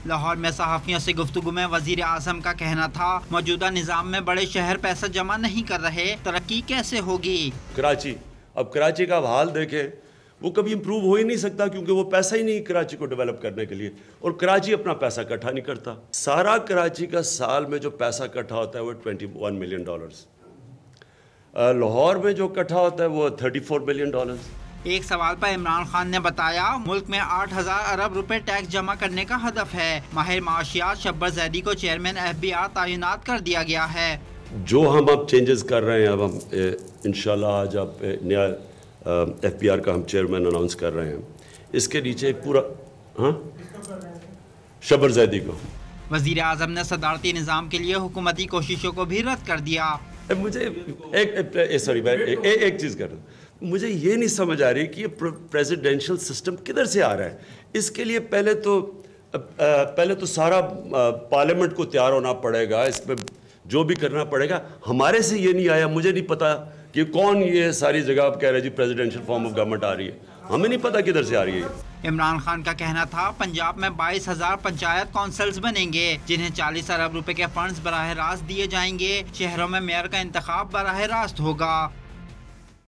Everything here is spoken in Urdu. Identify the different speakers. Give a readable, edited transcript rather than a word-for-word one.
Speaker 1: لاہور میں صحافیوں سے گفتگو میں وزیر اعظم کا کہنا تھا موجودہ نظام میں بڑے شہر پیسہ جمع نہیں کر رہے، ترقی کیسے ہوگی؟
Speaker 2: کراچی کا حال دیکھیں، وہ کبھی امپروو ہو ہی نہیں سکتا کیونکہ وہ پیسہ ہی نہیں کراچی کو ڈیولپ کرنے کے لیے، اور کراچی اپنا پیسہ اکٹھا نہیں کرتا۔ سارا کراچی کا سال میں جو پیسہ اکٹھا ہوتا ہے وہ $21 ملین، لاہور میں جو اکٹھا ہوتا ہے وہ $34 ملین۔
Speaker 1: ایک سوال پر عمران خان نے بتایا ملک میں 8,000 ارب روپے ٹیکس جمع کرنے کا ہدف ہے۔ ماہر معاشیات شبر زیدی کو چیئرمین FBR تعینات کر دیا گیا ہے۔
Speaker 2: جو ہم اب چینجز کر رہے ہیں، اب ہم انشاءاللہ آج اب نیا FBR کا ہم چیئرمین اناؤنس کر رہے ہیں، اس کے نیچے ایک پورا شبر زیدی کو۔
Speaker 1: وزیر اعظم نے صدارتی نظام کے لیے حکومتی کوششوں کو بھی رد کر دیا۔
Speaker 2: مجھے ایک چیز کر رہا ہوں، مجھے یہ نہیں سمجھ آ رہی کہ یہ پریزیڈینشل سسٹم کدھر سے آ رہا ہے۔ اس کے لیے پہلے تو سارا پارلیمنٹ کو تیار ہونا پڑے گا، اس میں جو بھی کرنا پڑے گا۔ ہمارے سے یہ نہیں آیا، مجھے نہیں پتا کہ کون یہ ساری جگہ آپ کہہ رہے جی پریزیڈینشل فارم آف گورنمنٹ آ رہی ہے، ہمیں نہیں پتا کدھر سے آ رہی ہے۔
Speaker 1: عمران خان کا کہنا تھا پنجاب میں 22,000 پنچایت کونسلز بنیں گے جنہیں 40 ارب روپے کے فنڈز براہ راست دیے جائیں گے۔ شہروں میں میئر کا انتخاب براہ راست ہوگا۔